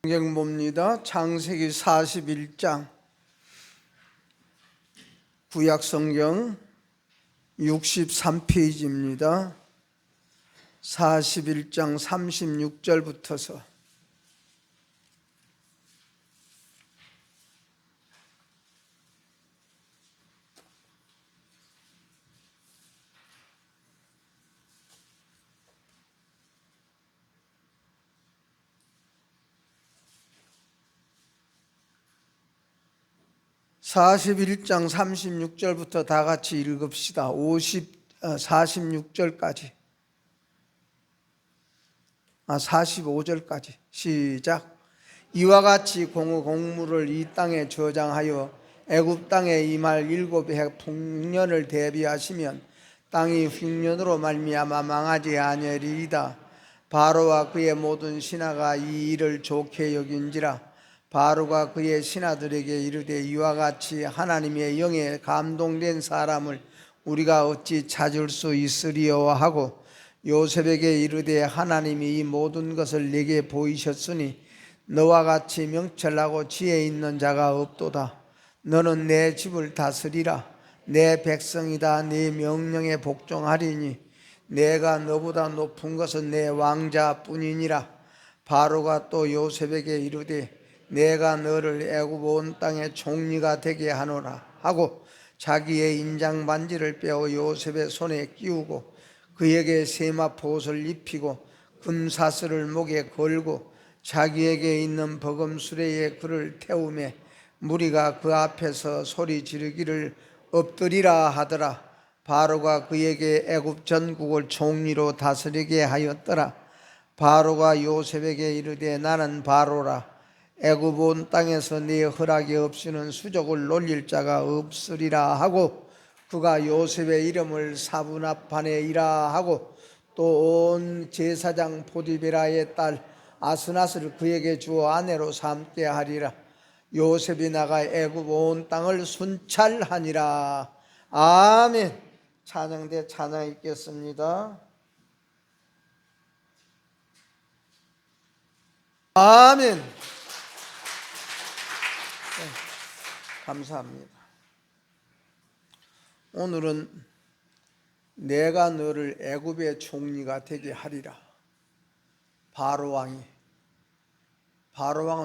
성경 봅니다. 창세기 41장, 구약성경 63페이지입니다. 41장 36절부터서 41장 36절부터 다 같이 읽읍시다. 46절까지 45절까지 시작. 이와 같이 공물을 이 땅에 저장하여 애굽 땅에 임할 7해 풍년을 대비하시면 땅이 흉년으로 말미암아 망하지 아니하리이다. 바로와 그의 모든 신하가 이 일을 좋게 여긴지라. 바로가 그의 신하들에게 이르되 이와 같이 하나님의 영에 감동된 사람을 우리가 어찌 찾을 수 있으리요 하고 요셉에게 이르되 하나님이 이 모든 것을 내게 보이셨으니 너와 같이 명철하고 지혜 있는 자가 없도다. 너는 내 집을 다스리라. 내 백성이다. 네 명령에 복종하리니 내가 너보다 높은 것은 내 왕자뿐이니라. 바로가 또 요셉에게 이르되 내가 너를 애굽 온 땅의 총리가 되게 하노라 하고 자기의 인장 반지를 빼어 요셉의 손에 끼우고 그에게 세마포옷을 입히고 금사슬을 목에 걸고 자기에게 있는 버금수레에 그를 태우매 무리가 그 앞에서 소리 지르기를 엎드리라 하더라. 바로가 그에게 애굽 전국을 총리로 다스리게 하였더라. 바로가 요셉에게 이르되 나는 바로라. 애굽 온 땅에서 네 허락이 없이는 수족을 놀릴 자가 없으리라 하고 그가 요셉의 이름을 사브나파네이라 하고 또 온 제사장 보디베라의 딸 아스낫을 그에게 주어 아내로 삼게 하리라. 요셉이 나가 애굽 온 땅을 순찰하니라. 아멘. 찬양대 찬양 읽겠습니다. 아멘. 감사합니다. 오늘은 내가 너를 애굽의 총리가 되게 하리라. 바로 왕은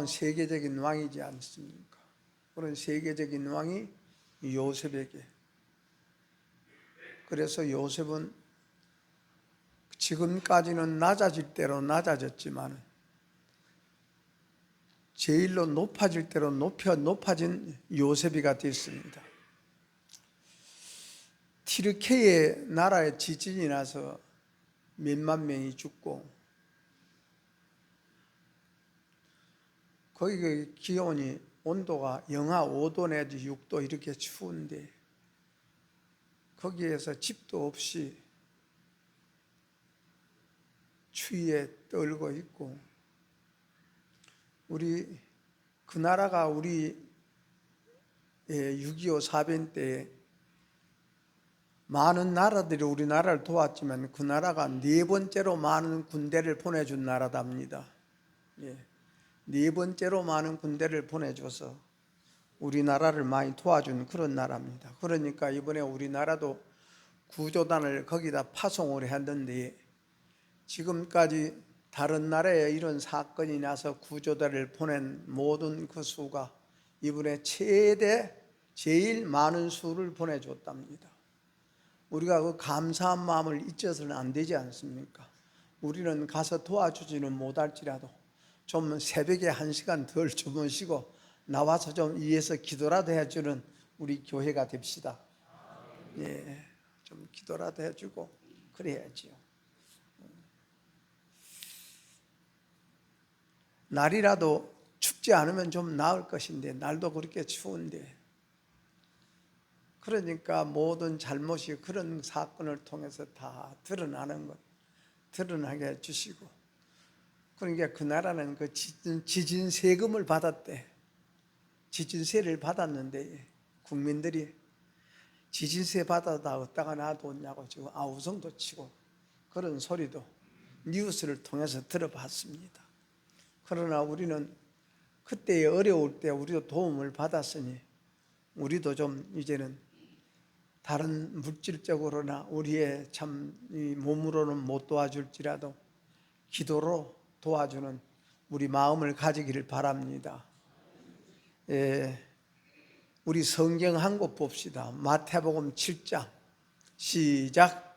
세계적인 왕이지 않습니까? 그런 세계적인 왕이 요셉에게. 그래서 요셉은 지금까지는 낮아질 대로 낮아졌지만 제일로 높아질 대로 높아진 요셉이가 됐습니다. 티르케의 나라에 지진이 나서 몇만 명이 죽고 거기 기온이 온도가 영하 5도 내지 6도 이렇게 추운데 거기에서 집도 없이 추위에 떨고 있고 그 나라가 우리 6.25 사변 때 많은 나라들이 우리나라를 도왔지만 그 나라가 4번째로 많은 군대를 보내준 나라답니다. 4번째로 많은 군대를 보내줘서 우리나라를 많이 도와준 그런 나라입니다. 그러니까 이번에 우리나라도 구조단을 거기다 파송을 했는데 지금까지 다른 나라에 이런 사건이 나서 구조대를 보낸 모든 그 수가 이번에 제일 많은 수를 보내줬답니다. 우리가 그 감사한 마음을 잊어서는 안 되지 않습니까? 우리는 가서 도와주지는 못할지라도 좀 새벽에 1시간 덜 주무시고 나와서 좀 위에서 기도라도 해주는 우리 교회가 됩시다. 좀 기도라도 해주고 그래야지요. 날이라도 춥지 않으면 좀 나을 것인데 날도 그렇게 추운데 그러니까 모든 잘못이 그런 사건을 통해서 다 드러나는 것 드러나게 해주시고 그러니까 그 나라는 그 지진 세금을 받았대. 지진세를 받았는데 국민들이 지진세 받아다 어디다가 놔뒀냐고 지금 아우성도 치고 그런 소리도 뉴스를 통해서 들어봤습니다. 그러나 우리는 그때의 어려울 때 우리도 도움을 받았으니 우리도 좀 이제는 다른 물질적으로나 우리의 참 이 몸으로는 못 도와줄지라도 기도로 도와주는 우리 마음을 가지기를 바랍니다. 우리 성경 한 곳 봅시다. 마태복음 7장 시작.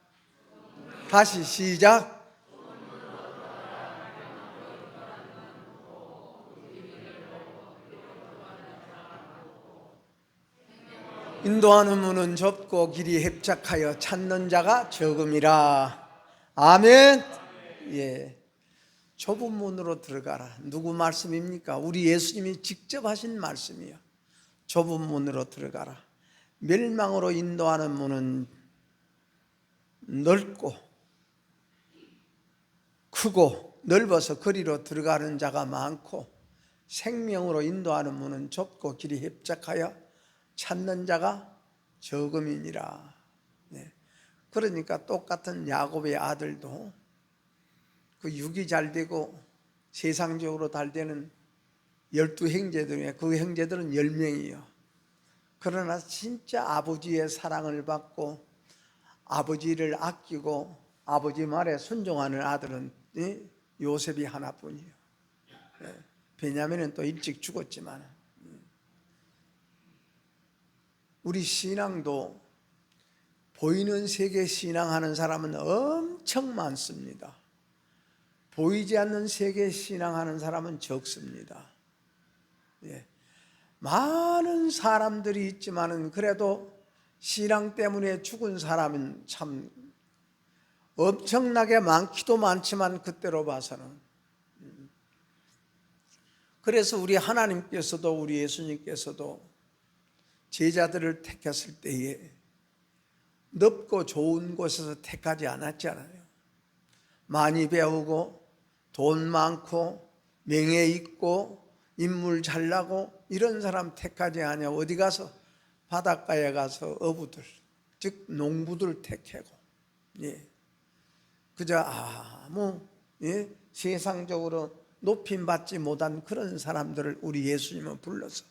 다시 시작. 인도하는 문은 좁고 길이 협착하여 찾는 자가 적음이라. 아멘. 예, 좁은 문으로 들어가라. 누구 말씀입니까? 우리 예수님이 직접 하신 말씀이요. 좁은 문으로 들어가라. 멸망으로 인도하는 문은 넓고 크고 넓어서 거리로 들어가는 자가 많고, 생명으로 인도하는 문은 좁고 길이 협착하여 찾는 자가 적음이니라. 네. 그러니까 똑같은 야곱의 아들도 그 육이 잘 되고 세상적으로 잘 되는 12형제들 중에 그 형제들은 10명이요. 그러나 진짜 아버지의 사랑을 받고 아버지를 아끼고 아버지 말에 순종하는 아들은 요셉이 하나뿐이요. 베냐민은 또 일찍 죽었지만, 우리 신앙도 보이는 세계 신앙하는 사람은 엄청 많습니다. 보이지 않는 세계 신앙하는 사람은 적습니다. 예. 많은 사람들이 있지만은 그래도 신앙 때문에 죽은 사람은 참 엄청나게 많기도 많지만 그때로 봐서는. 그래서 우리 하나님께서도 우리 예수님께서도 제자들을 택했을 때에 넓고 좋은 곳에서 택하지 않았잖아요. 많이 배우고 돈 많고 명예 있고 인물 잘나고 이런 사람 택하지 않아. 어디 가서 바닷가에 가서 어부들, 즉 농부들 택하고, 그저 아무 세상적으로 높임받지 못한 그런 사람들을 우리 예수님은 불러서,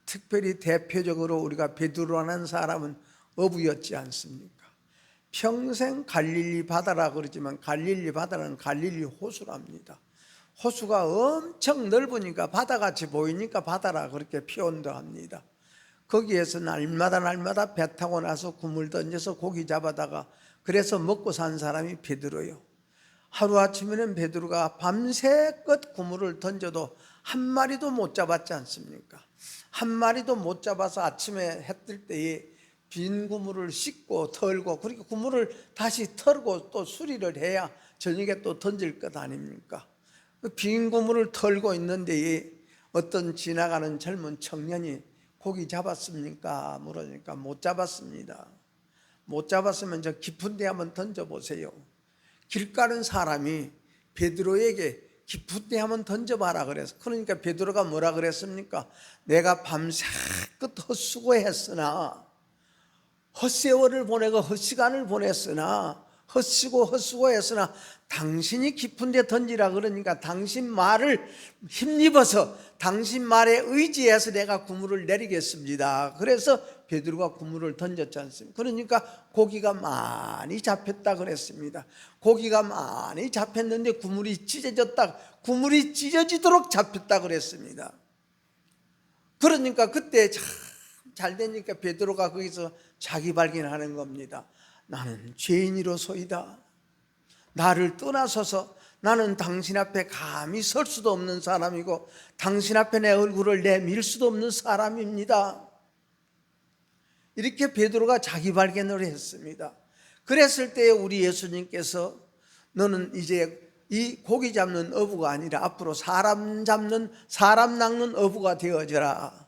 특별히 대표적으로 우리가 베드로라는 사람은 어부였지 않습니까? 평생 갈릴리 바다라 그러지만 갈릴리 바다는 갈릴리 호수랍니다. 호수가 엄청 넓으니까 바다같이 보이니까 바다라 그렇게 표현도 합니다. 거기에서 날마다 배 타고 나서 그물 던져서 고기 잡아다가 그래서 먹고 산 사람이 베드로요. 하루아침에는 베드로가 밤새껏 그물을 던져도 한 마리도 못 잡았지 않습니까? 한 마리도 못 잡아서 아침에 해 뜰 때에 빈 그물을 씻고 털고, 그렇게 그물을 다시 털고 또 수리를 해야 저녁에 또 던질 것 아닙니까? 빈 그물을 털고 있는데 어떤 지나가는 젊은 청년이 고기 잡았습니까? 물으니까 못 잡았습니다. 못 잡았으면 저 깊은 데 한번 던져보세요. 길 가는 사람이 베드로에게 깊은 데 한번 던져봐라 그래서, 그러니까 베드로가 뭐라 그랬습니까? 내가 밤새껏 헛수고했으나, 헛세월을 보내고 헛시간을 보냈으나, 헛수고했으나 당신이 깊은 데 던지라 그러니까 당신 말을 힘입어서 당신 말에 의지해서 내가 그물을 내리겠습니다. 그래서 베드로가 그물을 던졌지 않습니까? 그러니까 고기가 많이 잡혔다 그랬습니다. 고기가 많이 잡혔는데 그물이 찢어졌다, 그물이 찢어지도록 잡혔다 그랬습니다. 그러니까 그때 참 잘 되니까 베드로가 거기서 자기 발견하는 겁니다. 나는 죄인이로소이다. 나를 떠나서서 나는 당신 앞에 감히 설 수도 없는 사람이고 당신 앞에 내 얼굴을 내밀 수도 없는 사람입니다. 이렇게 베드로가 자기 발견을 했습니다. 그랬을 때 우리 예수님께서 너는 이제 이 고기 잡는 어부가 아니라 앞으로 사람 낚는 어부가 되어져라.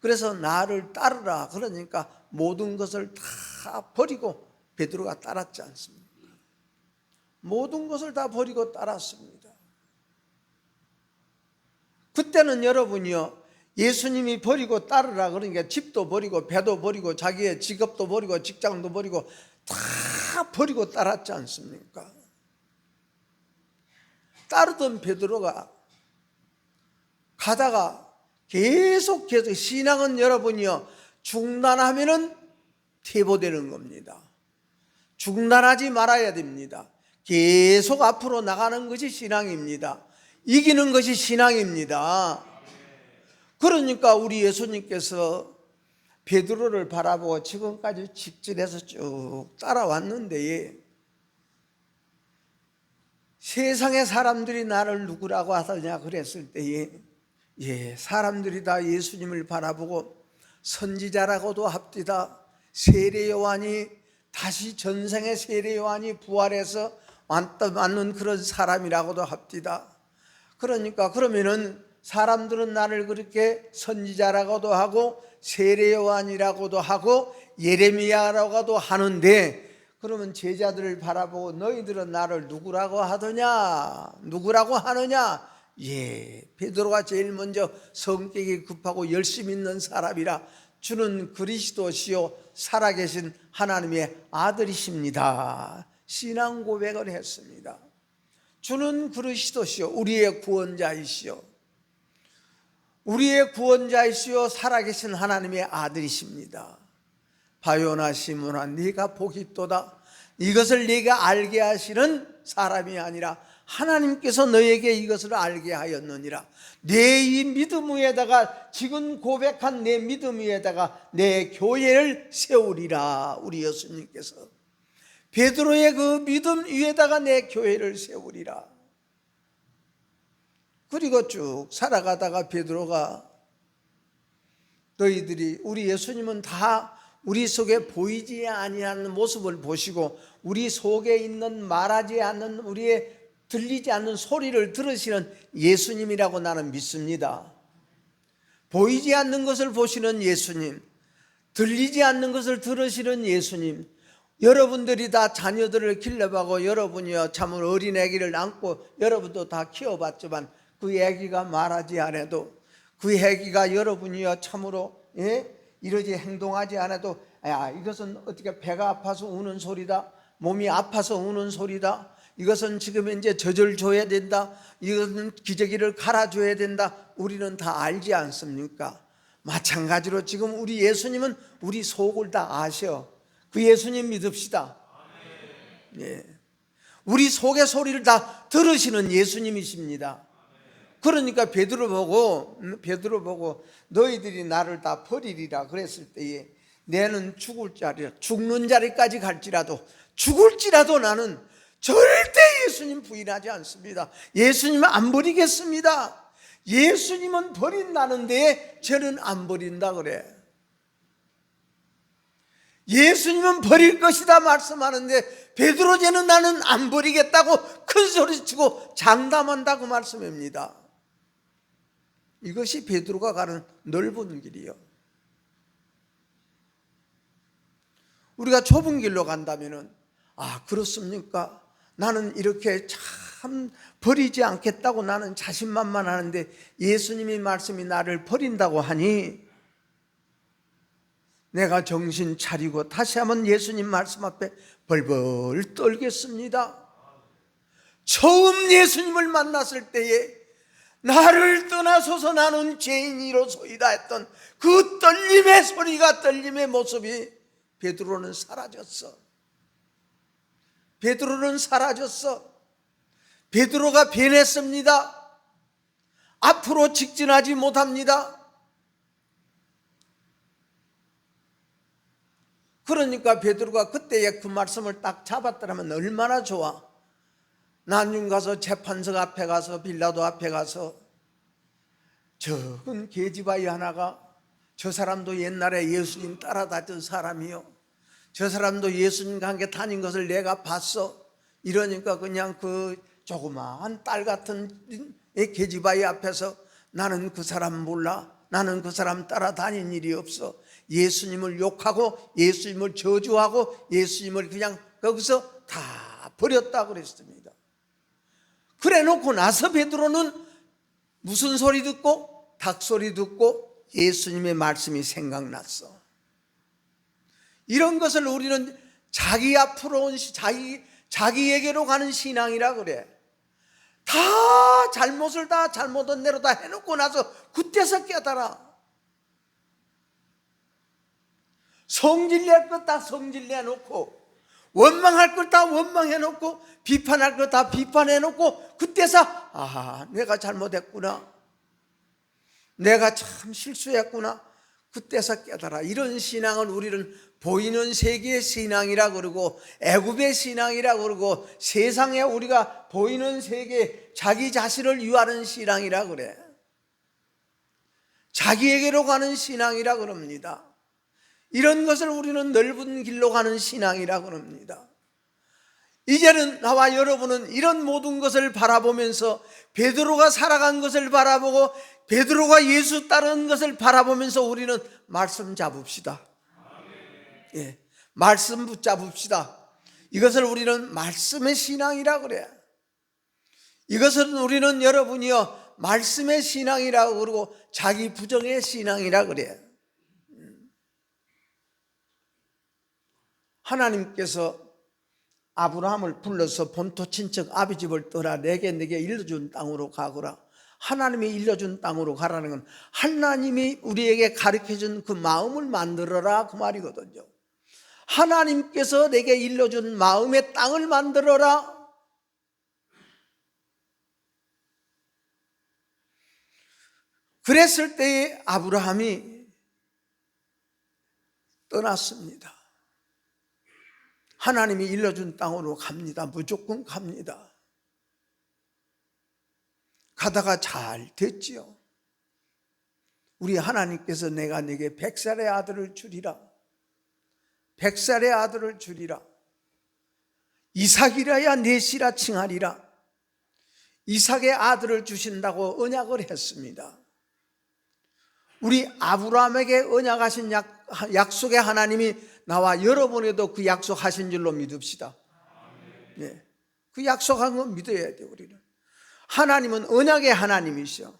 그래서 나를 따르라. 그러니까 모든 것을 다 버리고 베드로가 따랐지 않습니까? 모든 것을 다 버리고 따랐습니다. 그때는 여러분이요, 예수님이 버리고 따르라 그러니까 집도 버리고 배도 버리고 자기의 직업도 버리고 직장도 버리고 다 버리고 따랐지 않습니까? 따르던 베드로가 가다가 계속해서 신앙은 여러분이요, 중단하면은 퇴보되는 겁니다. 중단하지 말아야 됩니다. 계속 앞으로 나가는 것이 신앙입니다. 이기는 것이 신앙입니다. 그러니까 우리 예수님께서 베드로를 바라보고 지금까지 직진해서 쭉 따라왔는데, 세상의 사람들이 나를 누구라고 하더냐 그랬을 때에, 사람들이 다 예수님을 바라보고 선지자라고도 합디다. 세례 요한이 다시 전생의 세례 요한이 부활해서 맞는 그런 사람이라고도 합디다. 그러니까 그러면은 사람들은 나를 그렇게 선지자라고도 하고 세례 요한이라고도 하고 예레미야라고도 하는데, 그러면 제자들을 바라보고 너희들은 나를 누구라고 하느냐? 베드로가 제일 먼저 성격이 급하고 열심 있는 사람이라 주는 그리스도시요 살아계신 하나님의 아들이십니다. 신앙 고백을 했습니다. 주는 그리스도시요 우리의 구원자이시요 살아계신 하나님의 아들이십니다. 바요나 시몬아, 네가 복이 있도다. 이것을 네가 알게 하시는 사람이 아니라 하나님께서 너에게 이것을 알게 하였느니라. 내 이 믿음 위에다가, 지금 고백한 내 믿음 위에다가 내 교회를 세우리라. 우리 예수님께서 베드로의 그 믿음 위에다가 내 교회를 세우리라. 그리고 쭉 살아가다가 베드로가, 너희들이, 우리 예수님은 다 우리 속에 보이지 아니하는 모습을 보시고 우리 속에 있는 말하지 않는, 우리의 들리지 않는 소리를 들으시는 예수님이라고 나는 믿습니다. 보이지 않는 것을 보시는 예수님, 들리지 않는 것을 들으시는 예수님. 여러분들이 다 자녀들을 길러가고 여러분이요 참으로 어린 아기를 안고 여러분도 다 키워봤지만 그 아기가 말하지 않아도, 그 아기가 여러분이요 참으로 이러지 행동하지 않아도, 이것은 어떻게 배가 아파서 우는 소리다, 몸이 아파서 우는 소리다, 이것은 지금 이제 젖을 줘야 된다, 이것은 기저귀를 갈아줘야 된다, 우리는 다 알지 않습니까? 마찬가지로 지금 우리 예수님은 우리 속을 다 아셔. 그 예수님 믿읍시다. 우리 속의 소리를 다 들으시는 예수님이십니다. 그러니까 베드로 보고 너희들이 나를 다 버리리라 그랬을 때에, 내는 죽는 자리까지 갈지라도, 죽을지라도 나는 절대 예수님 부인하지 않습니다. 예수님은 안 버리겠습니다. 예수님은 버린다는데 저는 안 버린다 그래. 예수님은 버릴 것이다 말씀하는데 베드로, 쟤는 나는 안 버리겠다고 큰 소리치고 장담한다고 말씀입니다. 이것이 베드로가 가는 넓은 길이요. 우리가 좁은 길로 간다면은, 그렇습니까? 나는 이렇게 참 버리지 않겠다고 나는 자신만만하는데 예수님의 말씀이 나를 버린다고 하니 내가 정신 차리고 다시 한번 예수님 말씀 앞에 벌벌 떨겠습니다. 처음 예수님을 만났을 때에 나를 떠나소서 나는 죄인이로소이다 했던 그 떨림의 소리가, 떨림의 모습이 베드로는 사라졌어. 베드로가 변했습니다. 앞으로 직진하지 못합니다. 그러니까 베드로가 그때의 그 말씀을 딱 잡았더라면 얼마나 좋아. 나중 가서 재판석 앞에 가서, 빌라도 앞에 가서, 적은 계집아이 하나가, 저 사람도 옛날에 예수님 따라다녔던 사람이요, 저 사람도 예수님과 함께 다닌 것을 내가 봤어. 이러니까 그냥 그 조그마한 딸 같은 계집아이 앞에서 나는 그 사람 몰라, 나는 그 사람 따라다닌 일이 없어, 예수님을 욕하고 예수님을 저주하고 예수님을 그냥 거기서 다 버렸다 그랬습니다. 그래 놓고 나서 베드로는 무슨 소리 듣고? 닭소리 듣고 예수님의 말씀이 생각났어. 이런 것을 우리는 자기 앞으로 온 자기에게로 가는 신앙이라 그래. 다 잘못을 다 잘못한 대로 다 해놓고 나서 그때서 깨달아. 성질낼 것 다 성질내놓고, 원망할 것 다 원망해놓고, 비판할 것 다 비판해놓고, 그때서 내가 잘못했구나, 내가 참 실수했구나, 그때서 깨달아. 이런 신앙을 우리는 보이는 세계의 신앙이라 그러고, 애굽의 신앙이라 그러고, 세상에 우리가 보이는 세계 자기 자신을 위하는 신앙이라 그래. 자기에게로 가는 신앙이라 그럽니다. 이런 것을 우리는 넓은 길로 가는 신앙이라 그럽니다. 이제는 나와 여러분은 이런 모든 것을 바라보면서, 베드로가 살아간 것을 바라보고 베드로가 예수 따르는 것을 바라보면서 우리는 말씀 잡읍시다. 예, 말씀 붙잡읍시다. 이것을 우리는 말씀의 신앙이라 그래. 이것을 우리는 여러분이요, 말씀의 신앙이라고 그러고 자기 부정의 신앙이라 그래. 하나님께서 아브라함을 불러서 본토 친척 아비집을 떠나 내게 일러준 땅으로 가거라. 하나님이 일러준 땅으로 가라는 건 하나님이 우리에게 가르쳐준 그 마음을 만들어라, 그 말이거든요. 하나님께서 내게 일러준 마음의 땅을 만들어라. 그랬을 때에 아브라함이 떠났습니다. 하나님이 일러준 땅으로 갑니다. 무조건 갑니다. 가다가 잘 됐지요. 우리 하나님께서 내가 네게 100살의 아들을 주리라, 100살의 아들을 주리라, 이삭이라야 내 씨라 칭하리라. 이삭의 아들을 주신다고 언약을 했습니다. 우리 아브라함에게 언약하신 약속의 하나님이 나와 여러분에도 그 약속하신 줄로 믿읍시다. 네, 그 약속한 건 믿어야 돼요. 우리는 하나님은 언약의 하나님이시죠.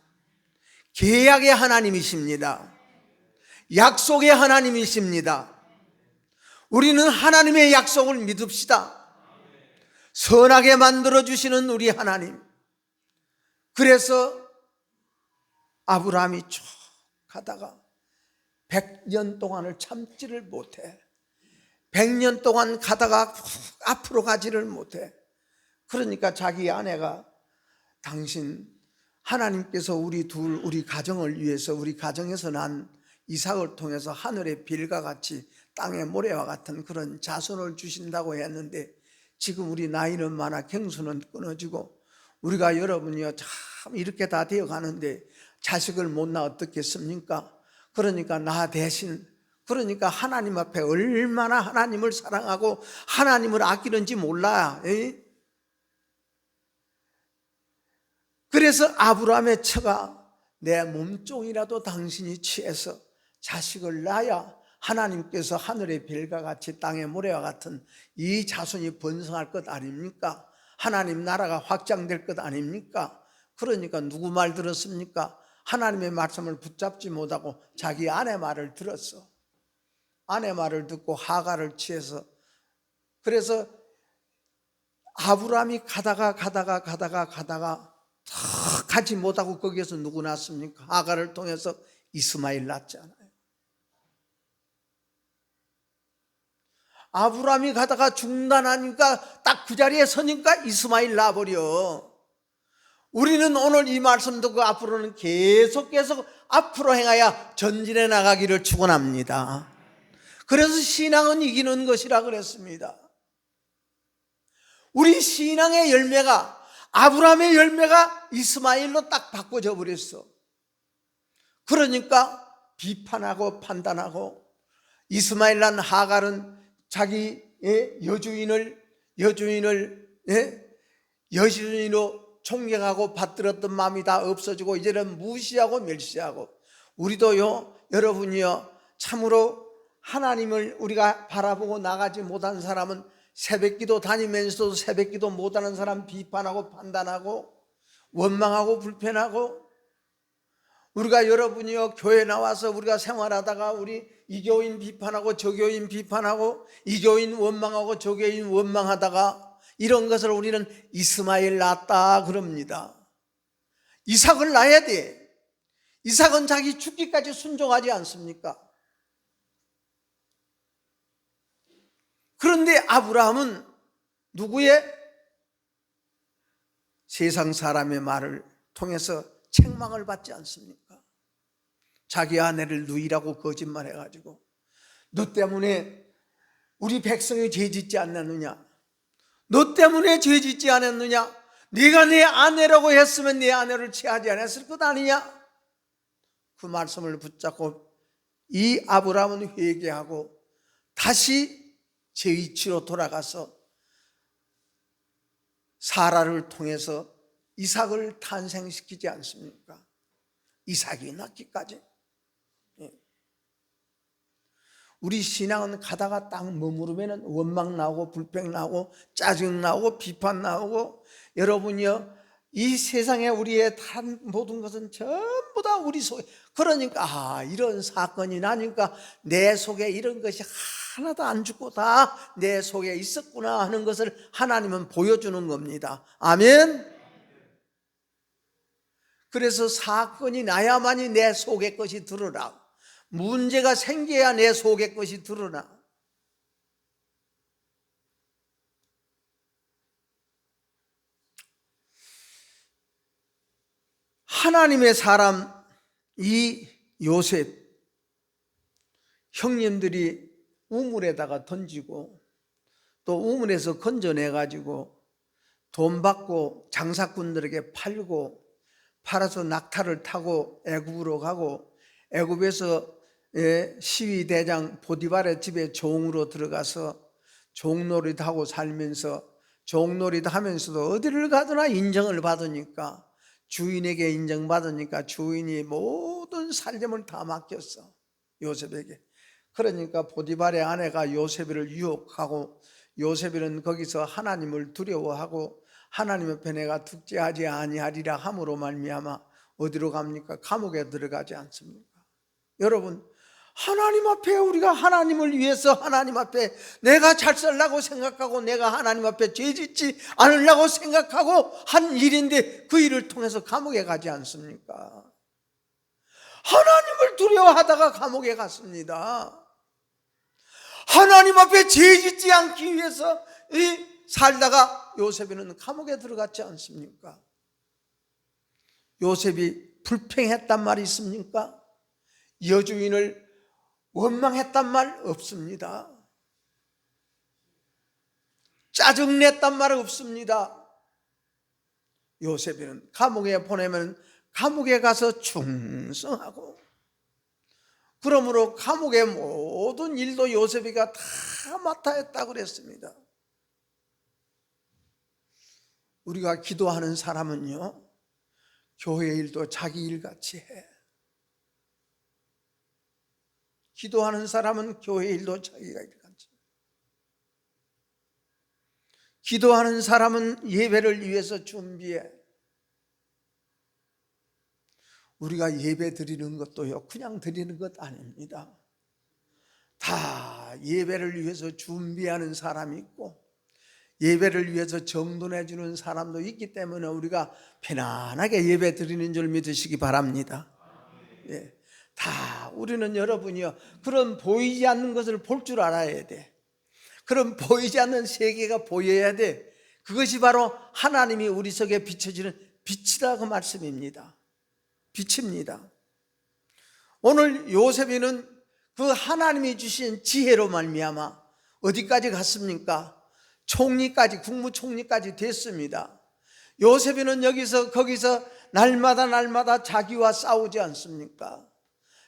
계약의 하나님이십니다. 약속의 하나님이십니다. 우리는 하나님의 약속을 믿읍시다. 선하게 만들어주시는 우리 하나님. 그래서 아브라함이 쭉 가다가 100년 동안을 참지를 못해. 100년 동안 가다가 앞으로 가지를 못해. 그러니까 자기 아내가, 당신 하나님께서 우리 가정을 위해서, 우리 가정에서 난 이삭을 통해서 하늘의 빌과 같이 땅의 모래와 같은 그런 자손을 주신다고 했는데, 지금 우리 나이는 많아 경수는 끊어지고 우리가 여러분이요 참 이렇게 다 되어 가는데 자식을 못 낳아 어떻겠습니까? 그러니까 나 대신, 그러니까 하나님 앞에 얼마나 하나님을 사랑하고 하나님을 아끼는지 몰라. 그래서 아브라함의 처가 내 몸종이라도 당신이 취해서 자식을 낳아야 하나님께서 하늘의 별과 같이 땅의 모래와 같은 이 자손이 번성할 것 아닙니까? 하나님 나라가 확장될 것 아닙니까? 그러니까 누구 말 들었습니까? 하나님의 말씀을 붙잡지 못하고 자기 아내 말을 들었어. 아내 말을 듣고 하갈을 취해서, 그래서 아브라함이 가다가 가지 못하고 거기에서 누구 낳습니까? 하갈을 통해서 이스마엘 낳잖아요. 아브라함이 가다가 중단하니까 딱 그 자리에 서니까 이스마엘 낳아버려. 우리는 오늘 이 말씀 듣고 앞으로는 계속 앞으로 행하여 전진해 나가기를 축원합니다. 그래서 신앙은 이기는 것이라 그랬습니다. 우리 신앙의 열매가, 아브라함의 열매가 이스마엘로 딱 바꿔져 버렸어. 그러니까 비판하고 판단하고, 이스마엘 난 하갈은 자기의 여주인으로 총경하고 받들었던 마음이 다 없어지고 이제는 무시하고 멸시하고, 우리도요 여러분이요 참으로 하나님을 우리가 바라보고 나가지 못한 사람은 새벽기도 다니면서도 새벽기도 못하는 사람 비판하고 판단하고 원망하고 불편하고, 우리가 여러분이요 교회 나와서 우리가 생활하다가 우리 이 교인 비판하고 저 교인 비판하고, 이 교인 원망하고 저 교인 원망하다가 이런 것을 우리는 이스마엘 낳았다 그럽니다. 이삭을 낳아야 돼. 이삭은 자기 죽기까지 순종하지 않습니까? 그런데 아브라함은 누구의? 세상 사람의 말을 통해서 책망을 받지 않습니까? 자기 아내를 누이라고 거짓말해가지고 너 때문에 우리 백성이 죄짓지 않았느냐? 너 때문에 죄짓지 않았느냐? 네가 내 아내라고 했으면 내 아내를 취하지 않았을 것 아니냐? 그 말씀을 붙잡고 이 아브라함은 회개하고 다시 제 위치로 돌아가서 사라를 통해서 이삭을 탄생시키지 않습니까? 이삭이 낳기까지. 우리 신앙은 가다가 딱 머무르면 원망 나오고 불평 나오고 짜증 나오고 비판 나오고, 여러분이요, 이 세상에 우리의 모든 것은 전부 다 우리 속에, 그러니까 이런 사건이 나니까 내 속에 이런 것이 하나도 안 죽고 다 내 속에 있었구나 하는 것을 하나님은 보여주는 겁니다. 아멘. 그래서 사건이 나야만이 내 속의 것이 드러나, 문제가 생겨야 내 속의 것이 드러나. 하나님의 사람 이 요셉, 형님들이 우물에다가 던지고 또 우물에서 건져내가지고 돈 받고 장사꾼들에게 팔아서 낙타를 타고 애굽으로 가고, 애굽에서 시위대장 보디발의 집에 종으로 들어가서 종놀이하고 살면서, 종놀이하면서도 어디를 가더나 인정을 받으니까, 주인에게 인정받으니까 주인이 모든 살림을 다 맡겼어, 요셉에게. 그러니까 보디발의 아내가 요셉을 유혹하고, 요셉은 거기서 하나님을 두려워하고 하나님 앞에 내가 tuk제하지 아니하리라 함으로 말미암아 어디로 갑니까? 감옥에 들어가지 않습니까? 여러분, 하나님 앞에 우리가 하나님을 위해서 하나님 앞에 내가 잘 살라고 생각하고 내가 하나님 앞에 죄짓지 않으려고 생각하고 한 일인데 그 일을 통해서 감옥에 가지 않습니까? 하나님을 두려워하다가 감옥에 갔습니다. 하나님 앞에 죄짓지 않기 위해서 살다가 요셉은 감옥에 들어갔지 않습니까? 요셉이 불평했단 말이 있습니까? 여주인을 원망했단 말 없습니다. 짜증냈단 말 없습니다. 요셉은 감옥에 보내면 감옥에 가서 충성하고, 그러므로 감옥의 모든 일도 요셉이가 다 맡아 했다고 그랬습니다. 우리가 기도하는 사람은요, 교회 일도 자기 일같이 해. 기도하는 사람은 교회 일도 자기가 일같이 해. 기도하는 사람은 예배를 위해서 준비해. 우리가 예배 드리는 것도요, 그냥 드리는 것 아닙니다. 다 예배를 위해서 준비하는 사람이 있고 예배를 위해서 정돈해 주는 사람도 있기 때문에 우리가 편안하게 예배 드리는 줄 믿으시기 바랍니다. 예, 다 우리는 여러분이요, 그런 보이지 않는 것을 볼 줄 알아야 돼. 그런 보이지 않는 세계가 보여야 돼. 그것이 바로 하나님이 우리 속에 비춰지는 빛이다, 그 말씀입니다. 빛입니다. 오늘 요셉이는 그 하나님이 주신 지혜로 말미암아 어디까지 갔습니까? 총리까지, 국무총리까지 됐습니다. 요셉이는 여기서 거기서 날마다 자기와 싸우지 않습니까?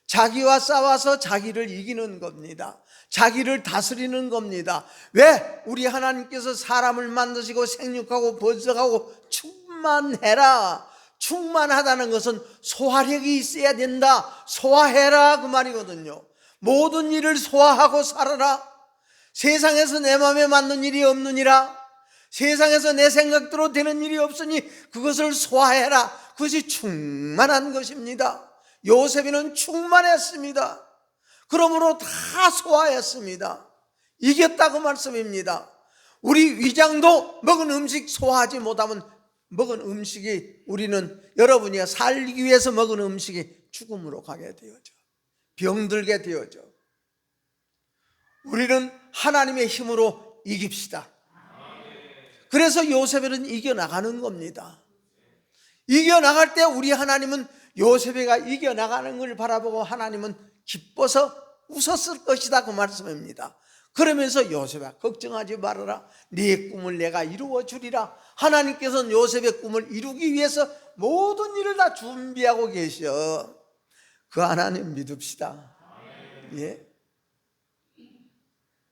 자기와 싸워서 자기를 이기는 겁니다. 자기를 다스리는 겁니다. 왜? 우리 하나님께서 사람을 만드시고 생육하고 번성하고 충만해라. 충만하다는 것은 소화력이 있어야 된다. 소화해라, 그 말이거든요. 모든 일을 소화하고 살아라. 세상에서 내 마음에 맞는 일이 없느니라. 세상에서 내 생각대로 되는 일이 없으니 그것을 소화해라. 그것이 충만한 것입니다. 요셉이는 충만했습니다. 그러므로 다 소화했습니다. 이겼다고 말씀입니다. 우리 위장도 먹은 음식 소화하지 못하면 먹은 음식이 우리는 여러분이 살기 위해서 먹은 음식이 죽음으로 가게 되어져. 병들게 되어져. 우리는 하나님의 힘으로 이깁시다. 그래서 요셉은 이겨나가는 겁니다. 이겨나갈 때 우리 하나님은 요셉이가 이겨나가는 걸 바라보고 하나님은 기뻐서 웃었을 것이다, 그 말씀입니다. 그러면서 요셉아, 걱정하지 말아라. 네 꿈을 내가 이루어 주리라. 하나님께서는 요셉의 꿈을 이루기 위해서 모든 일을 다 준비하고 계셔. 그 하나님 믿읍시다. 예.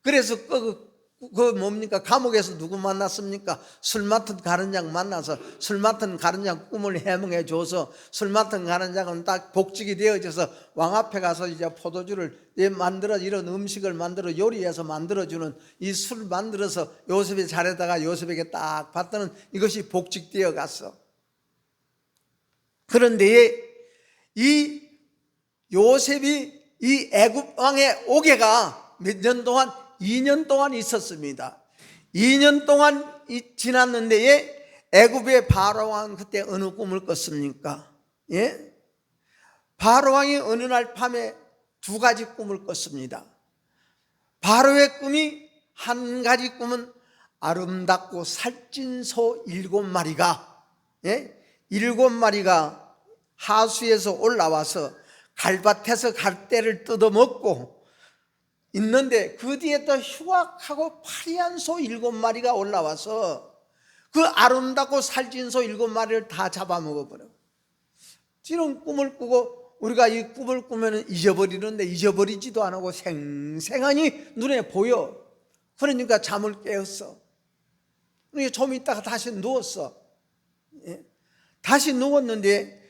그래서 뭡니까? 감옥에서 누구 만났습니까? 술 맡은 가른장 만나서 술 맡은 가른장 꿈을 해몽해 줘서 술 맡은 가른장은 딱 복직이 되어져서 왕 앞에 가서 이제 포도주를 만들어, 이런 음식을 만들어 요리해서 만들어주는 이 술 만들어서 요셉의 자리에다가 요셉에게 딱 받더는 이것이 복직되어 갔어. 그런데 이 요셉이 이 애굽 왕의 옥에가 몇 년 동안 2년 동안 있었습니다. 2년 동안 지났는데 애굽의 바로 왕 그때 어느 꿈을 꿨습니까? 예? 바로 왕이 어느 날 밤에 두 가지 꿈을 꿨습니다. 바로의 꿈이 한 가지 꿈은 아름답고 살찐 소 7마리가 7마리가 하수에서 올라와서 갈밭에서 갈대를 뜯어먹고 있는데 그 뒤에 또 흉악하고 파리한 소 7마리가 올라와서 그 아름답고 살찐 소 7마리를 다 잡아먹어버려. 이런 꿈을 꾸고 우리가 이 꿈을 꾸면 잊어버리는데 잊어버리지도 않고 생생하니 눈에 보여. 그러니까 잠을 깨었어. 그러니까 좀 있다가 다시 누웠어. 다시 누웠는데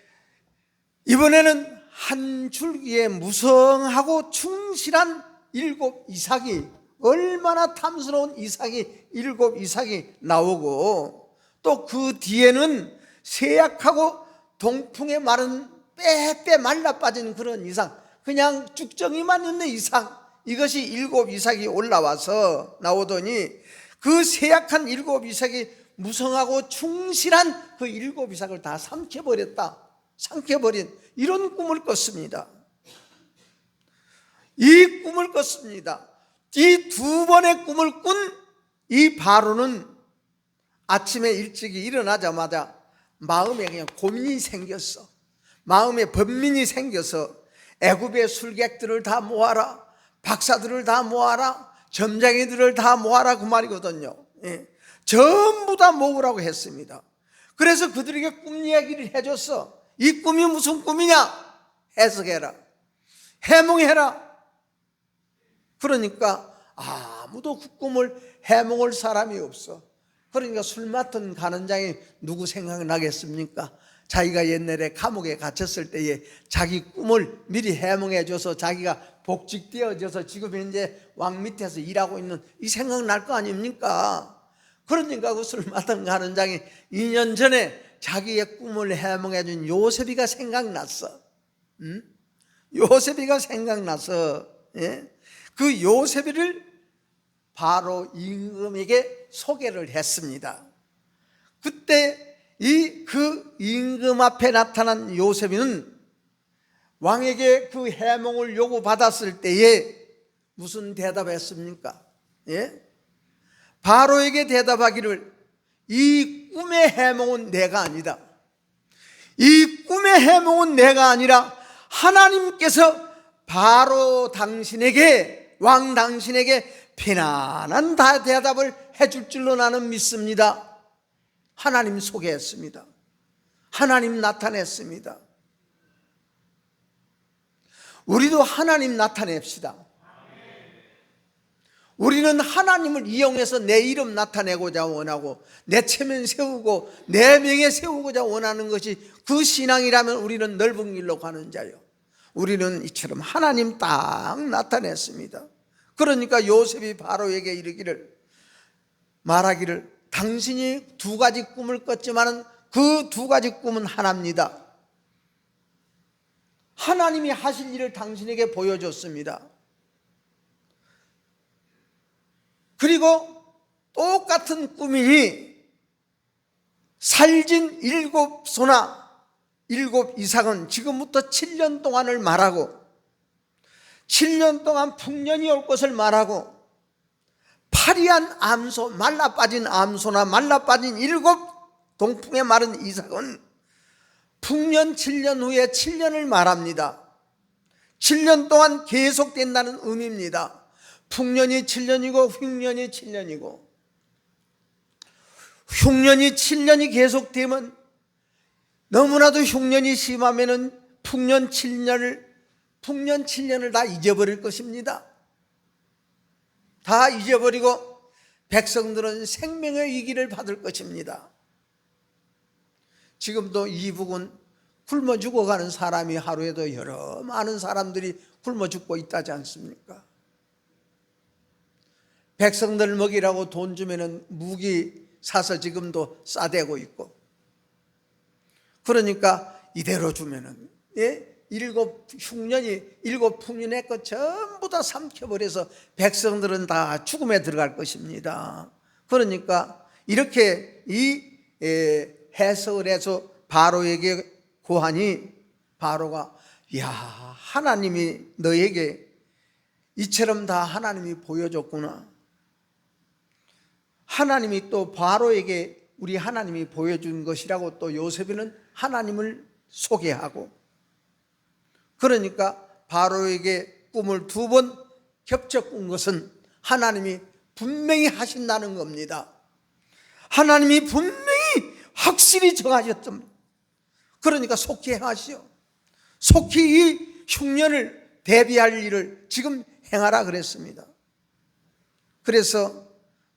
이번에는 한 줄기에 무성하고 충실한 7 이삭이, 얼마나 탐스러운 이삭이 7 이삭이 나오고, 또 그 뒤에는 세약하고 동풍에 마른 빼빼 말라 빠진 그런 이삭, 그냥 쭉정이만 있는 이삭, 이것이 7 이삭이 올라와서 나오더니 그 세약한 7 이삭이 무성하고 충실한 그 7 이삭을 다 삼켜버렸다. 삼켜버린 이런 꿈을 꿨습니다. 이 꿈을 꿨습니다. 이 두 번의 꿈을 꾼 이 바로는 아침에 일찍이 일어나자마자 마음에 그냥 고민이 생겼어. 마음에 번민이 생겨서 애굽의 술객들을 다 모아라, 박사들을 다 모아라, 점쟁이들을 다 모아라, 그 말이거든요. 전부 다 모으라고 했습니다. 그래서 그들에게 꿈 이야기를 해줬어. 이 꿈이 무슨 꿈이냐? 해석해라, 해몽해라. 그러니까 아무도 그 꿈을 해몽할 사람이 없어. 그러니까 술 맡은 가는장이 누구 생각나겠습니까? 자기가 옛날에 감옥에 갇혔을 때에 자기 꿈을 미리 해몽해줘서 자기가 복직되어져서 지금 현재 왕 밑에서 일하고 있는 이 생각날 거 아닙니까? 그러니까 그 술 맡은 가는장이 2년 전에 자기의 꿈을 해몽해준 요셉이가 생각났어. 요셉이가 생각나서 그 요셉이를 바로 임금에게 소개를 했습니다. 그때 그 임금 앞에 나타난 요셉이는 왕에게 그 해몽을 요구받았을 때에 무슨 대답했습니까? 바로에게 대답하기를, 이 꿈의 해몽은 내가 아니다. 이 꿈의 해몽은 내가 아니라 하나님께서 바로 당신에게, 왕 당신에게 편안한 대답을 해줄 줄로 나는 믿습니다. 하나님 소개했습니다. 하나님 나타냈습니다. 우리도 하나님 나타냅시다. 우리는 하나님을 이용해서 내 이름 나타내고자 원하고 내 체면 세우고 내 명예 세우고자 원하는 것이 그 신앙이라면 우리는 넓은 길로 가는 자요. 우리는 이처럼 하나님 딱 나타냈습니다. 그러니까 요셉이 바로에게 이르기를, 말하기를, 당신이 2 가지 꿈을 꿨지만 그 2 가지 꿈은 하나입니다. 하나님이 하실 일을 당신에게 보여줬습니다. 그리고 똑같은 꿈이니 살진 7소나 7 이상은 지금부터 7년 동안을 말하고 7년 동안 풍년이 올 것을 말하고 파리한 암소, 말라빠진 암소나 말라빠진 7 동풍에 마른 이삭은 풍년 7년 후에 7년을 말합니다. 7년 동안 계속된다는 의미입니다. 풍년이 7년이고 흉년이 7년이고, 흉년이 7년이 계속되면, 너무나도 흉년이 심하면은 풍년 7년을 다 잊어버릴 것입니다. 다 잊어버리고 백성들은 생명의 위기를 받을 것입니다. 지금도 이북은 굶어 죽어가는 사람이 하루에도 여러 많은 사람들이 굶어 죽고 있다지 않습니까? 백성들 먹이라고 돈 주면은 무기 사서 지금도 싸대고 있고, 그러니까 이대로 주면은 7 풍년의 것 전부 다 삼켜버려서 백성들은 다 죽음에 들어갈 것입니다. 그러니까 이렇게 이 해석을 해서 바로에게 고하니, 바로가 야, 하나님이 너에게 이처럼 다 하나님이 보여줬구나. 하나님이 또 바로에게 우리 하나님이 보여준 것이라고 또 요셉은 하나님을 소개하고, 그러니까 바로에게 꿈을 2번 겹쳐 꾼 것은 하나님이 분명히 하신다는 겁니다. 하나님이 분명히 확실히 정하셨습니다. 그러니까 속히 하시오. 속히 이 흉년을 대비할 일을 지금 행하라 그랬습니다. 그래서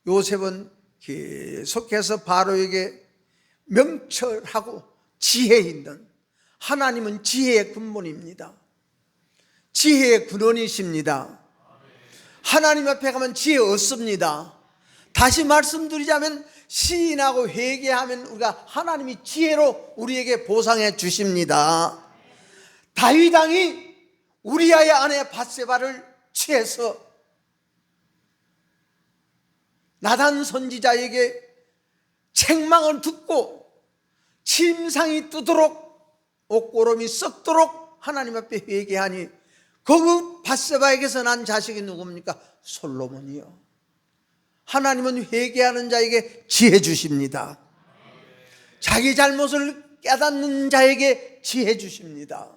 요셉은 계속해서 바로에게 명철하고 지혜 있는, 하나님은 지혜의 근본입니다. 지혜의 근원이십니다. 하나님 앞에 가면 지혜 없습니다. 다시 말씀드리자면 시인하고 회개하면 우리가 하나님이 지혜로 우리에게 보상해 주십니다. 다윗 왕이 우리아의 아내 밧세바를 취해서 나단 선지자에게 책망을 듣고 침상이 뜨도록 옷고름이 썩도록 하나님 앞에 회개하니, 그 밧세바에게서 난 자식이 누굽니까? 솔로몬이요. 하나님은 회개하는 자에게 지혜 주십니다. 자기 잘못을 깨닫는 자에게 지혜 주십니다.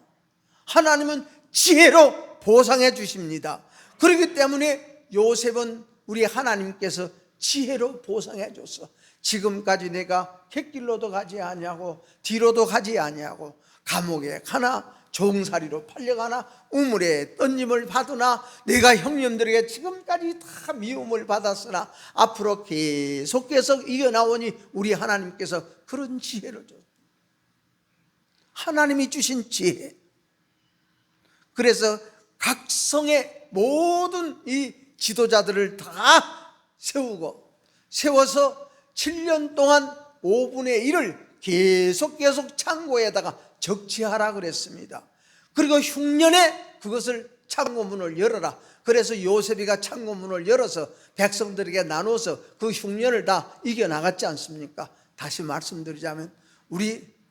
하나님은 지혜로 보상해 주십니다. 그렇기 때문에 요셉은 우리 하나님께서 지혜로 보상해 줬어. 지금까지 내가 객길로도 가지 아니하고 뒤로도 가지 아니하고 감옥에 가나 종살이로 팔려가나 우물에 던짐을 받으나 내가 형님들에게 지금까지 다 미움을 받았으나 앞으로 계속해서 이겨나오니 우리 하나님께서 그런 지혜를 줬어요. 하나님이 주신 지혜. 그래서 각 성의 모든 이 지도자들을 다 세워서 7년 동안 5분의 1을 계속 창고에다가 적치하라 그랬습니다. 그리고 흉년에 그것을 창고문을 열어라. 그래서 요셉이가 창고문을 열어서 백성들에게 나눠서 그 흉년을 다 이겨나갔지 않습니까? 다시 말씀드리자면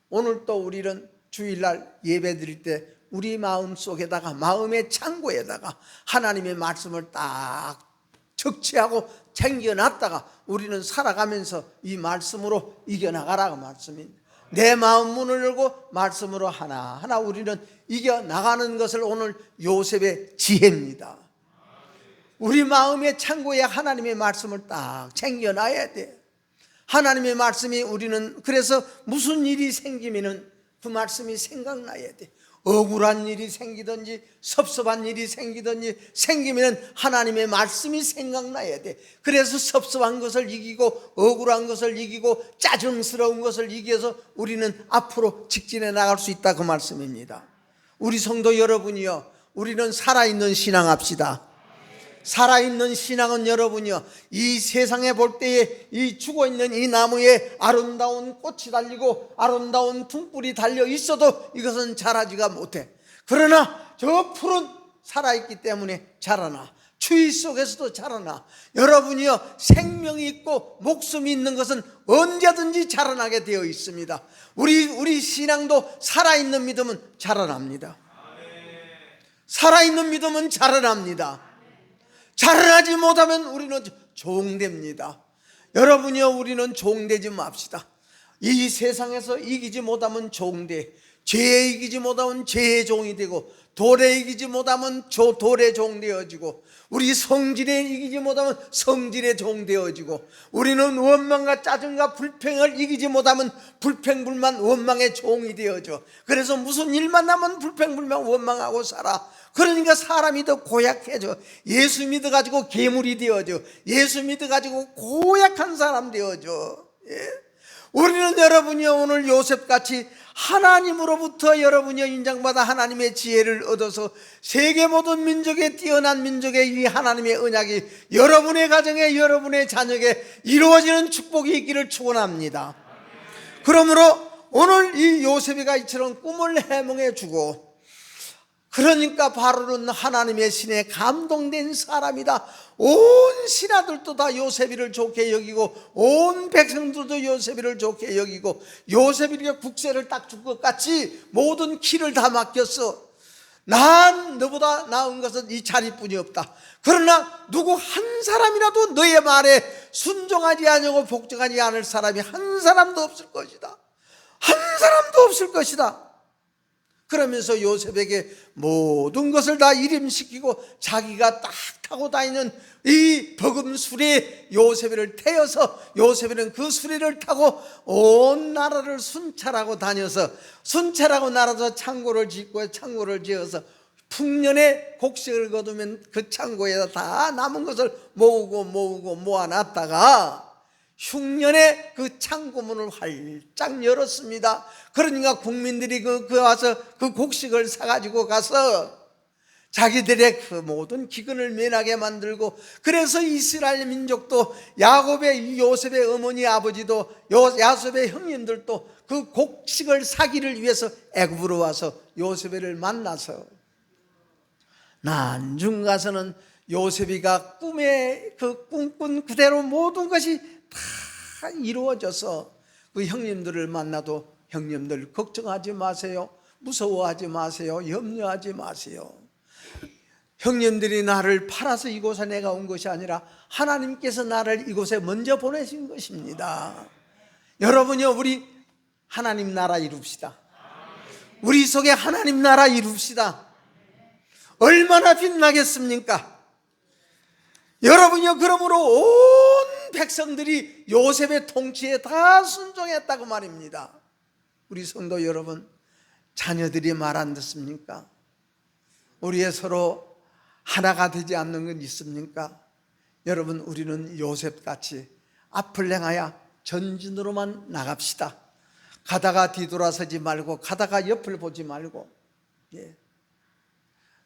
오늘 또 우리는 주일날 예배 드릴 때 우리 마음속에다가, 마음의 창고에다가 하나님의 말씀을 딱 적치하고 챙겨놨다가 우리는 살아가면서 이 말씀으로 이겨나가라고 말씀입니다. 내 마음 문을 열고 말씀으로 하나하나 우리는 이겨나가는 것을 오늘 요셉의 지혜입니다. 우리 마음의 창고에 하나님의 말씀을 딱 챙겨놔야 돼. 하나님의 말씀이 우리는, 그래서 무슨 일이 생기면은 그 말씀이 생각나야 돼. 억울한 일이 생기든지 섭섭한 일이 생기면 하나님의 말씀이 생각나야 돼. 그래서 섭섭한 것을 이기고 억울한 것을 이기고 짜증스러운 것을 이겨서 우리는 앞으로 직진해 나갈 수 있다, 그 말씀입니다. 우리 성도 여러분이요, 우리는 살아있는 신앙합시다. 살아있는 신앙은 여러분이요, 이 세상에 볼 때에 이 죽어있는 이 나무에 아름다운 꽃이 달리고 아름다운 등불이 달려 있어도 이것은 자라지가 못해. 그러나 저 풀은 살아있기 때문에 자라나, 추위 속에서도 자라나. 여러분이요, 생명이 있고 목숨이 있는 것은 언제든지 자라나게 되어 있습니다. 우리 신앙도 살아있는 믿음은 자라납니다. 살아있는 믿음은 자라납니다. 자라나지 못하면 우리는 종됩니다. 여러분이요, 우리는 종되지 맙시다. 이 세상에서 이기지 못하면 종돼, 죄에 이기지 못하면 죄의 종이 되고, 돌에 이기지 못하면 돌의 종 되어지고, 우리 성질에 이기지 못하면 성질의 종 되어지고, 우리는 원망과 짜증과 불평을 이기지 못하면 불평불만 원망의 종이 되어져. 그래서 무슨 일만 나면 불평불만 원망하고 살아. 그러니까 사람이 더 고약해져. 예수 믿어가지고 괴물이 되어져. 예수 믿어가지고 고약한 사람 되어져. 우리는 여러분이요, 오늘 요셉같이 하나님으로부터 여러분이요, 인정받아 하나님의 지혜를 얻어서 세계 모든 민족에, 뛰어난 민족에 이 하나님의 언약이 여러분의 가정에, 여러분의 자녀에게 이루어지는 축복이 있기를 축원합니다. 그러므로 오늘 이 요셉이가 이처럼 꿈을 해몽해 주고, 그러니까 바로는 하나님의 신에 감동된 사람이다. 온 신하들도 다 요셉이를 좋게 여기고, 온 백성들도 요셉이를 좋게 여기고, 요셉이가 국세를 딱 줄 것 같이 모든 키를 다 맡겼어. 난 너보다 나은 것은 이 자리뿐이 없다. 그러나 누구 한 사람이라도 너의 말에 순종하지 않고 복종하지 않을 사람이 한 사람도 없을 것이다. 한 사람도 없을 것이다. 그러면서 요셉에게 모든 것을 다 일임시키고, 자기가 딱 타고 다니는 이 버금 수레에 요셉이를 태워서, 요셉이는 그 수레를 타고 온 나라를 순찰하고 다녀서, 순찰하고 나라서 창고를 짓고, 창고를 지어서 풍년에 곡식을 거두면 그 창고에다 다 남은 것을 모으고 모아놨다가 흉년에 그 창고문을 활짝 열었습니다. 그러니까 국민들이 그 와서 그 곡식을 사가지고 가서 자기들의 그 모든 기근을 면하게 만들고, 그래서 이스라엘 민족도 야곱의, 요셉의 어머니 아버지도, 야곱의 형님들도 그 곡식을 사기를 위해서 애굽으로 와서 요셉을 만나서, 나중 가서는 요셉이가 꿈에 그 꿈꾼 그대로 모든 것이 다 이루어져서 그 형님들을 만나도, 형님들 걱정하지 마세요, 무서워하지 마세요, 염려하지 마세요. 형님들이 나를 팔아서 이곳에 내가 온 것이 아니라 하나님께서 나를 이곳에 먼저 보내신 것입니다. 여러분요, 우리 하나님 나라 이룹시다. 우리 속에 하나님 나라 이룹시다. 얼마나 빛나겠습니까? 여러분요, 그러므로 온 백성들이 요셉의 통치에 다 순종했다고 말입니다. 우리 성도 여러분, 자녀들이 말 안 듣습니까? 우리의 서로 하나가 되지 않는 건 있습니까? 여러분, 우리는 요셉같이 앞을 향하여 전진으로만 나갑시다. 가다가 뒤돌아서지 말고, 가다가 옆을 보지 말고,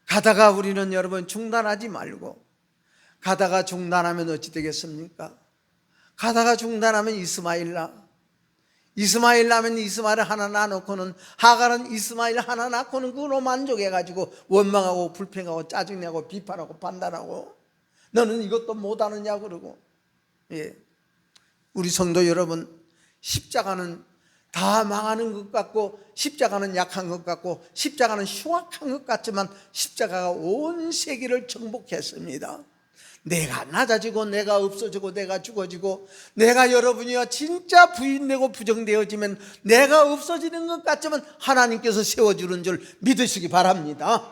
가다가 우리는 여러분 중단하지 말고, 가다가 중단하면 어찌 되겠습니까? 가다가 중단하면 이스마엘 나면 이스마엘 하나 낳아놓고는, 하갈은 이스마엘 하나 낳고는 그걸로 만족해가지고 원망하고 불평하고 짜증내고 비판하고 판단하고, 너는 이것도 못하느냐 그러고. 우리 성도 여러분, 십자가는 다 망하는 것 같고, 십자가는 약한 것 같고, 십자가는 흉악한 것 같지만, 십자가가 온 세계를 정복했습니다. 내가 낮아지고, 내가 없어지고, 내가 죽어지고, 내가 여러분이요 진짜 부인되고 부정되어지면 내가 없어지는 것 같지만 하나님께서 세워주는 줄 믿으시기 바랍니다.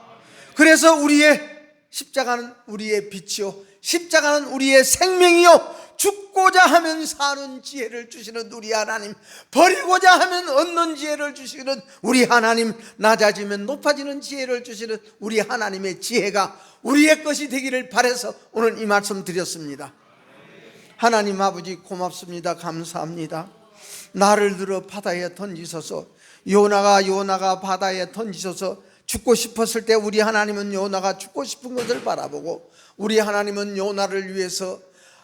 그래서 우리의 십자가는 우리의 빛이요, 십자가는 우리의 생명이요, 죽고자 하면 사는 지혜를 주시는 우리 하나님, 버리고자 하면 얻는 지혜를 주시는 우리 하나님, 낮아지면 높아지는 지혜를 주시는 우리 하나님의 지혜가 우리의 것이 되기를 바라서 오늘 이 말씀 드렸습니다. 하나님 아버지, 고맙습니다. 감사합니다. 나를 들어 바다에 던지소서. 요나가 바다에 던지소서. 죽고 싶었을 때 우리 하나님은 요나가 죽고 싶은 것을 바라보고, 우리 하나님은 요나를 위해서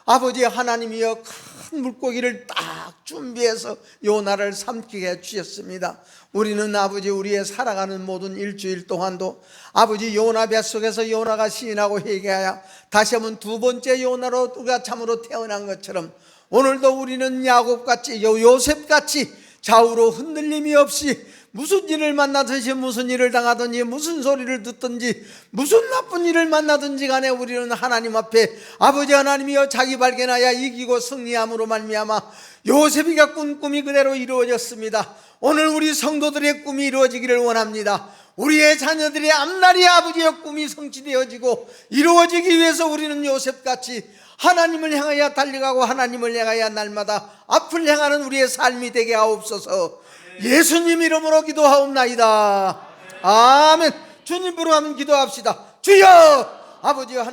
아버지 하나님이여 큰 물고기를 딱 준비해서 요나를 삼키게 해주셨습니다. 우리는 아버지 우리의 살아가는 모든 일주일 동안도 아버지 요나 뱃속에서 요나가 시인하고 회개하여 다시 한번 두 번째 요나로 우리가 참으로 태어난 것처럼 오늘도 우리는 야곱같이 요셉같이 좌우로 흔들림이 없이 무슨 일을 만나든지 무슨 일을 당하든지 무슨 소리를 듣든지 무슨 나쁜 일을 만나든지 간에 우리는 하나님 앞에 아버지 하나님이여 자기 발견하여 이기고 승리함으로 말미암아 요셉이가 꾼 꿈이 그대로 이루어졌습니다. 오늘 우리 성도들의 꿈이 이루어지기를 원합니다. 우리의 자녀들의 앞날이 아버지의 꿈이 성취되어지고 이루어지기 위해서 우리는 요셉같이 하나님을 향하여 달려가고 하나님을 향하여 날마다 앞을 향하는 우리의 삶이 되게 하옵소서. 예수님 이름으로 기도하옵나이다. 아멘. 주님으로 한번 기도합시다. 주여 아버지 하나님